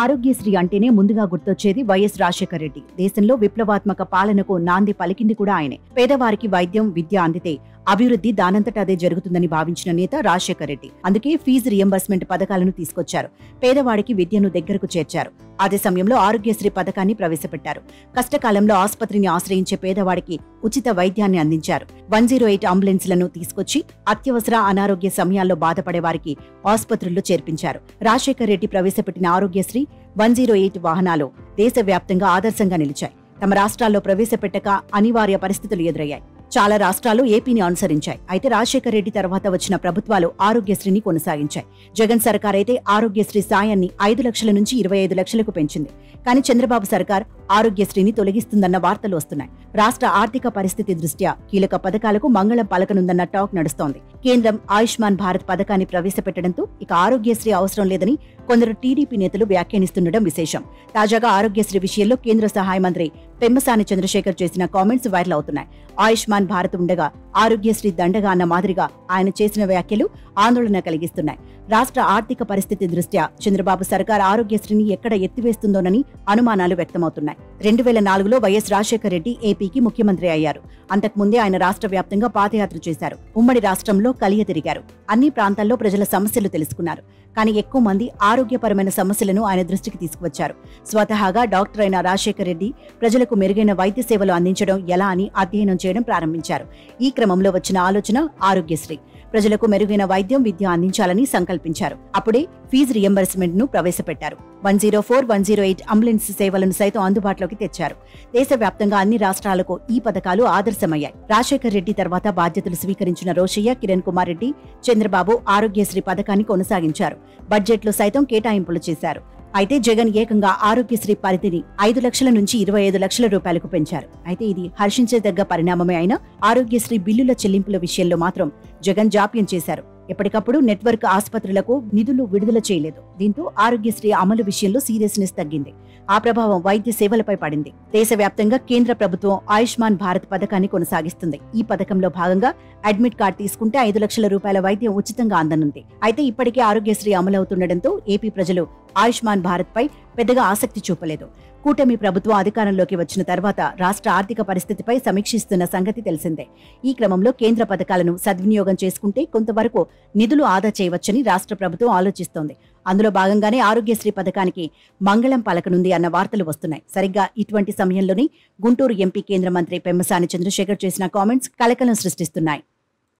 ఆరోగ్యశ్రీ అంటేనే ముందుగా గుర్తొచ్చేది వైఎస్ రాజశేఖర రెడ్డి. దేశంలో విప్లవాత్మక పాలనకు నాంది పలికింది కూడా ఆయనే. పేదవారికి వైద్యం, విద్య అందితే అభివృద్ధి దానంతట అదే జరుగుతుందని భావించిన నేత రాజశేఖర రెడ్డి. అందుకే ఫీజు రియంబర్స్మెంట్ పథకాలను తీసుకొచ్చారు. పేదవాడికి విద్యను దగ్గరకు చేర్చారు. అదే సమయంలో ఆరోగ్యశ్రీ పథకాన్ని ప్రవేశపెట్టారు. కష్టకాలంలో ఆసుపత్రిని ఆశ్రయించే పేదవాడికి ఉచిత వైద్యాన్ని అందించారు. 108 అంబులెన్స్లను తీసుకొచ్చి అత్యవసర అనారోగ్య సమయాల్లో బాధపడే వారికి ఆసుపత్రుల్లో చేర్పించారు. రాజశేఖర రెడ్డి ప్రవేశపెట్టిన ఆరోగ్యశ్రీ 108 వాహనాలు దేశవ్యాప్తంగా ఆదర్శంగా నిలిచాయి. తమ రాష్ట్రాల్లో ప్రవేశపెట్టక అనివార్య పరిస్థితులు ఎదురయ్యాయి. చాలా రాష్ట్రాలు ఏపీని అనుసరించాయి. అయితే రాజశేఖర రెడ్డి తర్వాత వచ్చిన ప్రభుత్వాలు ఆరోగ్యశ్రీని కొనసాగించాయి. జగన్ సర్కార్ అయితే ఆరోగ్యశ్రీ సాయాన్ని 5 లక్షల నుంచి 25 లక్షలకు పెంచింది. కానీ చంద్రబాబు సర్కార్ ఆరోగ్యశ్రీని తొలగిస్తుందన్న వార్తలు వస్తున్నాయి. రాష్ట్ర ఆర్థిక పరిస్థితి దృష్ట్యా కీలక పథకాలకు మంగళం పలకనుందన్న టాక్ నడుస్తోంది. కేంద్రం ఆయుష్మాన్ భారత్ పథకాన్ని ప్రవేశపెట్టడంతో ఇక ఆరోగ్యశ్రీ అవసరం లేదని కొందరు టీడీపీ నేతలు వ్యాఖ్యానిస్తుండడం విశేషం. తాజాగా ఆరోగ్యశ్రీ విషయంలో కేంద్ర సహాయ మంత్రి పెమ్మసాని చంద్రశేఖర్ చేసిన కామెంట్స్ వైరల్ అవుతున్నాయి. ఆయుష్మాన్ భారత్ ఉండగా ఆరోగ్యశ్రీ దండగా అన్న మాదిరిగా ఆయన చేసిన వ్యాఖ్యలు ఆందోళన కలిగిస్తున్నాయి. రాష్ట్ర ఆర్థిక పరిస్థితి దృష్ట్యా చంద్రబాబు సర్కార్ ఆరోగ్యశ్రీని ఎక్కడ ఎత్తివేస్తుందోనని అనుమానాలు వ్యక్తమవుతున్నాయి. 2004లో వైఎస్ రాజశేఖర రెడ్డి ఏపీకి ముఖ్యమంత్రి అయ్యారు. అంతకుముందే ఆయన రాష్ట్ర వ్యాప్తంగా పాదయాత్ర చేశారు. ఉమ్మడి రాష్ట్రంలో కలియ తిరిగారు. అన్ని ప్రాంతాల్లో ప్రజల సమస్యలు తెలుసుకున్నారు. కానీ ఎక్కువ మంది ఆరోగ్యపరమైన సమస్యలను ఆయన దృష్టికి తీసుకువచ్చారు. స్వతహాగా డాక్టర్ అయిన రాజశేఖర రెడ్డి ప్రజలకు మెరుగైన వైద్య సేవలు అందించడం ఎలా అని అధ్యయనం చేయడం ప్రారంభించారు. ఈ క్రమంలో వచ్చిన ఆలోచన ఆరోగ్యశ్రీ. ప్రజలకు మెరుగైన వైద్యం, విద్య అందించాలని సంకల్పించారు. అప్పుడే ఫీజు రియంబర్స్మెంట్ ను ప్రవేశపెట్టారు. 104, 108 అంబులెన్స్ సేవలను సైతం అందుబాటులోకి తెచ్చారు. దేశవ్యాప్తంగా అన్ని రాష్ట్రాలకు ఈ పథకాలు ఆదర్శమయ్యాయి. రాజశేఖర రెడ్డి తర్వాత బాధ్యతలు స్వీకరించిన రోషయ్య, కిరణ్ కుమార్ రెడ్డి, చంద్రబాబు ఆరోగ్యశ్రీ పథకాన్ని కొనసాగించారు. బడ్జెట్లో సైతం కేటాయింపులు చేశారు. అయితే జగన్ ఏకంగా ఆరోగ్యశ్రీ పరిధిని 5 లక్షల నుంచి 25 లక్షల రూపాయలకు పెంచారు. అయితే ఇది హర్షించదగ్గ పరిణామమే అయినా ఆరోగ్యశ్రీ బిల్లుల చెల్లింపుల విషయంలో మాత్రం జగన్ జాప్యం చేశారు. ఎప్పటికప్పుడు నెట్వర్క్ ఆసుపత్రులకు నిధులు విడుదల చేయలేదు. దీంతో ఆరోగ్యశ్రీ అమలు విషయంలో సీరియస్నెస్ తగ్గింది. ఆ ప్రభావం వైద్య సేవలపై పడింది. దేశవ్యాప్తంగా కేంద్ర ప్రభుత్వం ఆయుష్మాన్ భారత్ పథకాన్ని కొనసాగిస్తుంది. ఈ పథకంలో భాగంగా అడ్మిట్ కార్డు తీసుకుంటే 5 లక్షల రూపాయల వైద్యం ఉచితంగా అందనుంది. అయితే ఇప్పటికే ఆరోగ్యశ్రీ అమలవుతుండటంతో ఏపీ ప్రజలు ఆయుష్మాన్ భారత్ పై పెద్దగా ఆసక్తి చూపలేదు. కూటమి ప్రభుత్వం అధికారంలోకి వచ్చిన తర్వాత రాష్ట్ర ఆర్థిక పరిస్థితిపై సమీక్షిస్తున్న సంగతి తెలిసిందే. ఈ క్రమంలో కేంద్ర పథకాలను సద్వినియోగం చేసుకుంటే కొంతవరకు నిధులు ఆదా చేయవచ్చని రాష్ట్ర ప్రభుత్వం ఆలోచిస్తోంది. అందులో భాగంగానే ఆరోగ్యశ్రీ పథకానికి మంగళం పలకనుంది అన్న వార్తలు వస్తున్నాయి. సరిగ్గా ఇటువంటి సమయంలోనే గుంటూరు ఎంపీ కేంద్ర మంత్రి పెమ్మసాని చంద్రశేఖర్ చేసిన కామెంట్స్ కలకలం సృష్టిస్తున్నాయి.